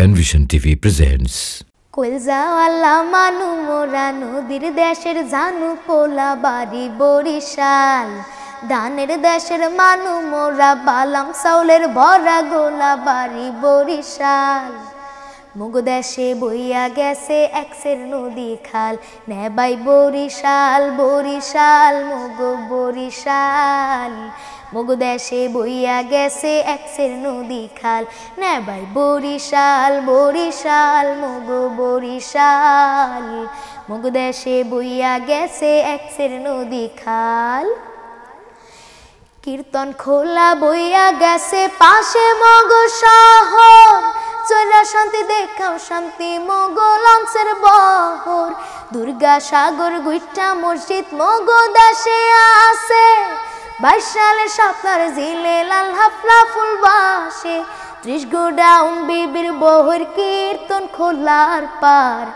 Penvision TV presents. কলজাওয়ালা মানু মোরা নদীর দেশের জানু পোলা বাড়ি বরিশাল ধানের দেশের মানু মোরা বালাম চাউলের ভরা গোলা বাড়ি বরিশাল মুগ দেশে বইয়া গেছে একসের নদী খাল নেবাই বরিশাল বরিশাল মুগ বরিশাল মুগ দেশে বইয়া গেছে একসের নদী খাল নেবাই বরিশাল বরিশাল মুগ বরিশাল মুগ দেশে বইয়া গেছে একসের নদী খাল কীর্তন খোলা বইয়া গেছে পাশে মগ শহর চলা শান্তি দেখাও শান্তি মোগল অংশের বহর দুর্গা সাগর গুইটা মসজিদ মগ দেশে আছে 22 সালে স্বপ্নার জিলে লাল হাফলা ফুল বাসে 30 গোডাউন বিবির বহর কীর্তন খোলার পার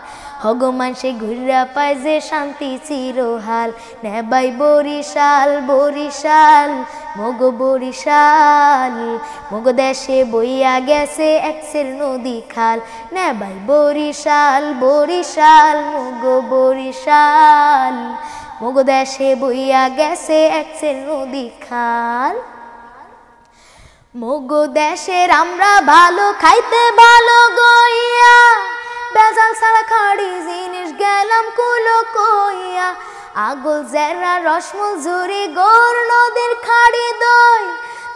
হগমান সে ঘুরা পায় যে শান্তি চিরহাল নেবাই বরিশাল বরিশাল মগ বরিশাল মগ দেশে বইয়া গেছে একসের নদী খাল নেবাই বরিশাল বরিশাল মগ বরিশাল মগ দেশে বইয়া গেছে একসের নদী খাল মগ দেশের আমরা ভালো খাইতে ভালো গইয়া বেজাল ছাড়া খাড়ি জিনিস গেলাম কুলো কইয়া আগল জেরা রসমল ঝুরি গোর নদীর খাড়ি দই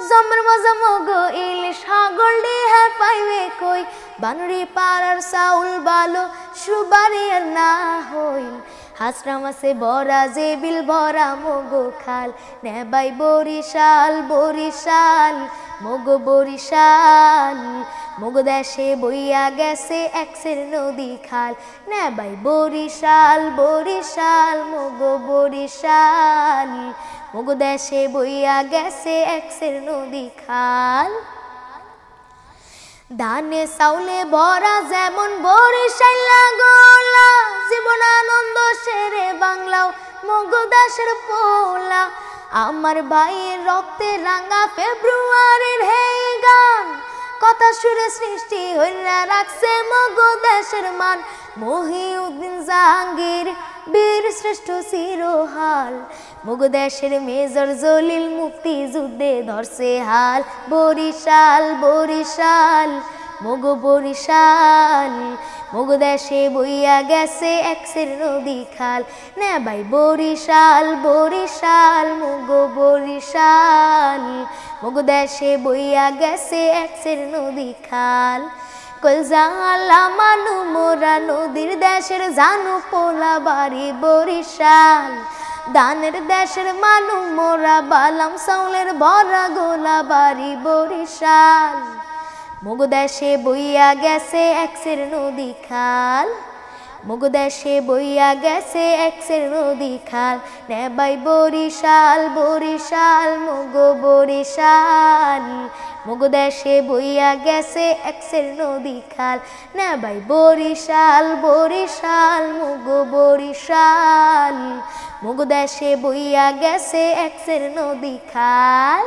জমর মজা মগ ইলিশ হাগল ডিহা পাইবে কই বানুরি পাড়ার চাউল ভালো সুবারি আর না হইল হাসরা মাছে ভরা যে বিল ভরা মগ খাল নেবাই বরিশাল বরিশাল মগ বরিশাল মগ দেশে বইয়া গেছে একসের নদী খাল নেবাই বরিশাল বরিশাল মগ বরিশাল মগ দেশে বইয়া গেছে একসের নদী খাল ধানে চাউলে ভরা যেমন বরিশাল গোলা জীবন আনন্দ সেরে বাংলাও মগ দেশের পোলা আমার ভাইয়ের রক্তে রাঙা ফেব্রুয়ারির হে গান কথা সুরে সৃষ্টি হইয়া রাখছে মগ দেশের মান মহিউদ্দিন জাহাঙ্গীর বীর শ্রেষ্ঠ চিরহাল মগ দেশের মেজর জলিল মুক্তি যুদ্ধে ধরছে হাল বরিশাল বরিশাল মগ বরিশাল মগ দেশে বইয়া গেছে একসের নদী খাল নেবাই বরিশাল বরিশাল মগ বরিশাল মগ দেশে বইয়া গেছে একসের নদী খাল কলজাওয়ালা মানু মোরা নদীর দেশের জানু পোলা বাড়ি বরিশাল ধানের দেশের মানু মোরা বালাম চাউলের ভরা গোলা বাড়ি বরিশাল মগ দেশে বইয়া গেছে একসের নদী খাল মগ দেশে বইয়া গেছে একসের নদী খাল নেবাই বরিশাল বরিশাল মগ বরিশাল মগ দেশে বইয়া গেছে একসের নদী খাল নেবাই বরিশাল বরিশাল মগ বরিশাল মগ দেশে বইয়া গেছে একসের নদী খাল।